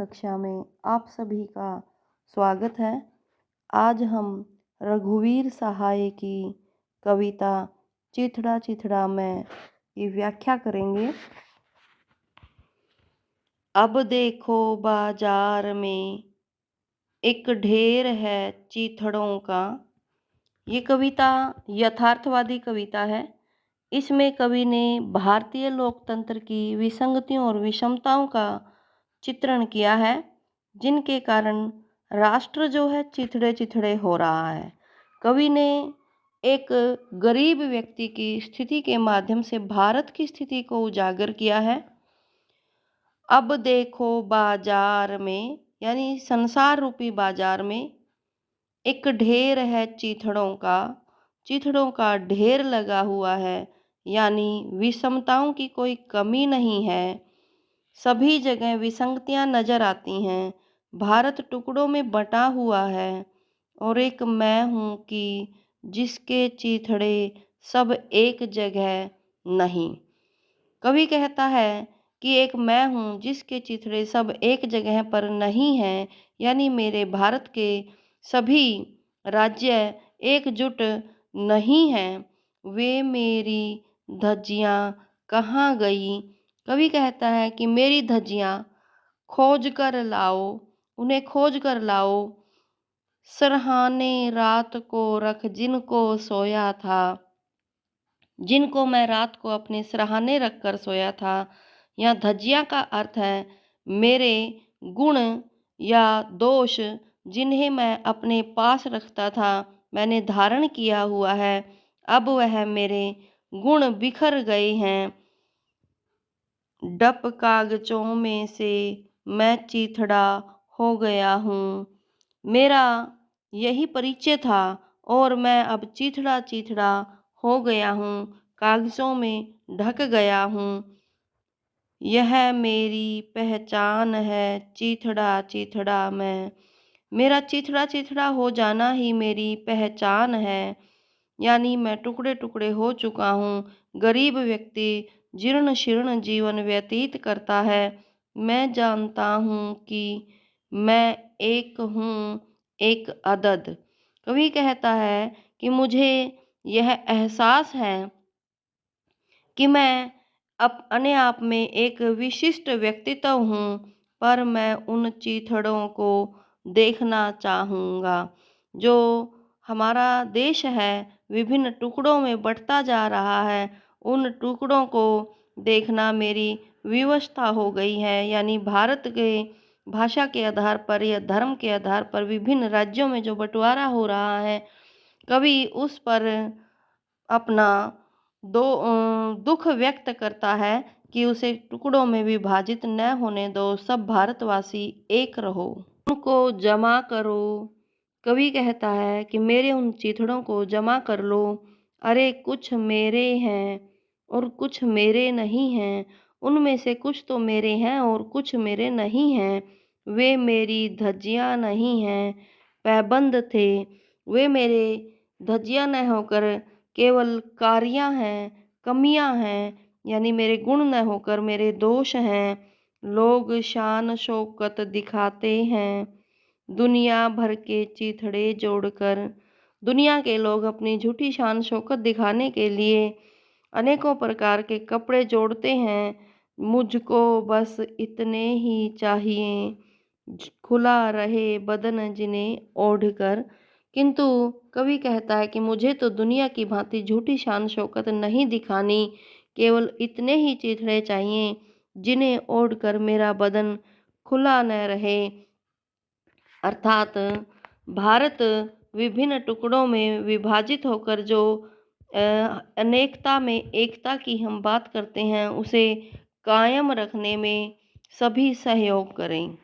कक्षा में आप सभी का स्वागत है। आज हम रघुवीर सहाय की कविता चिथड़ा चिथड़ा में की व्याख्या करेंगे। अब देखो बाजार में एक ढेर है चीथड़ों का। ये कविता यथार्थवादी कविता है। इसमें कवि ने भारतीय लोकतंत्र की विसंगतियों और विषमताओं का चित्रण किया है, जिनके कारण राष्ट्र जो है चिथड़े चिथड़े हो रहा है। कवि ने एक गरीब व्यक्ति की स्थिति के माध्यम से भारत की स्थिति को उजागर किया है। अब देखो बाजार में यानी संसार रूपी बाजार में एक ढेर है चिथड़ों का ढेर लगा हुआ है, यानी विषमताओं की कोई कमी नहीं है। सभी जगह विसंगतियां नजर आती हैं। भारत टुकड़ों में बटा हुआ है और एक मैं हूँ कि जिसके चीथड़े सब एक जगह नहीं। कवि कहता है कि एक मैं हूँ जिसके चिथड़े सब एक जगह पर नहीं हैं, यानी मेरे भारत के सभी राज्य एकजुट नहीं हैं। वे मेरी धज्जियाँ कहाँ गई? कवि कहता है कि मेरी धज्जियाँ खोज कर लाओ, उन्हें खोज कर लाओ। सरहाने रात को रख जिनको सोया था, जिनको मैं रात को अपने सरहाने रख कर सोया था। यहाँ धज्जियाँ का अर्थ है मेरे गुण या दोष, जिन्हें मैं अपने पास रखता था, मैंने धारण किया हुआ है। अब वह मेरे गुण बिखर गए हैं। डप कागजों में से मैं चिथड़ा हो गया हूँ। मेरा यही परिचय था और मैं अब चिथड़ा चिथड़ा हो गया हूँ, कागजों में ढक गया हूँ। यह मेरी पहचान है चिथड़ा चिथड़ा मैं। मेरा चिथड़ा चिथड़ा हो जाना ही मेरी पहचान है, यानी मैं टुकड़े टुकड़े हो चुका हूँ। गरीब व्यक्ति जीर्ण शीर्ण जीवन व्यतीत करता है। मैं जानता हूँ कि मैं एक हूँ, एक अदद। कवि कहता है कि मुझे यह एहसास है कि मैं अपने आप में एक विशिष्ट व्यक्तित्व हूँ, पर मैं उन चिथड़ों को देखना चाहूँगा। जो हमारा देश है विभिन्न टुकड़ों में बँटता जा रहा है, उन टुकड़ों को देखना मेरी विवशता हो गई है। यानी भारत के भाषा के आधार पर या धर्म के आधार पर विभिन्न राज्यों में जो बंटवारा हो रहा है, कवि उस पर अपना दुख व्यक्त करता है कि उसे टुकड़ों में विभाजित न होने दो, सब भारतवासी एक रहो, उनको जमा करो। कवि कहता है कि मेरे उन चिथड़ों को जमा कर लो। अरे कुछ मेरे हैं और कुछ मेरे नहीं हैं, उनमें से कुछ तो मेरे हैं और कुछ मेरे नहीं हैं। वे मेरी धज्जियाँ नहीं हैं, पैबंद थे। वे मेरे धज्जियाँ न होकर केवल कारियाँ हैं, कमियाँ हैं, यानी मेरे गुण न होकर मेरे दोष हैं। लोग शान शौकत दिखाते हैं दुनिया भर के चिथड़े जोड़कर। दुनिया के लोग अपनी झूठी शान शौकत दिखाने के लिए अनेकों प्रकार के कपड़े जोड़ते हैं। मुझको बस इतने ही चाहिए, खुला रहे बदन जिन्हें ओढ़कर। किंतु कवि कहता है कि मुझे तो दुनिया की भांति झूठी शान शौकत नहीं दिखानी, केवल इतने ही चिथड़े चाहिए जिन्हें ओढ़कर मेरा बदन खुला न रहे। अर्थात भारत विभिन्न टुकड़ों में विभाजित होकर जो अनेकता में एकता की हम बात करते हैं, उसे कायम रखने में सभी सहयोग करें।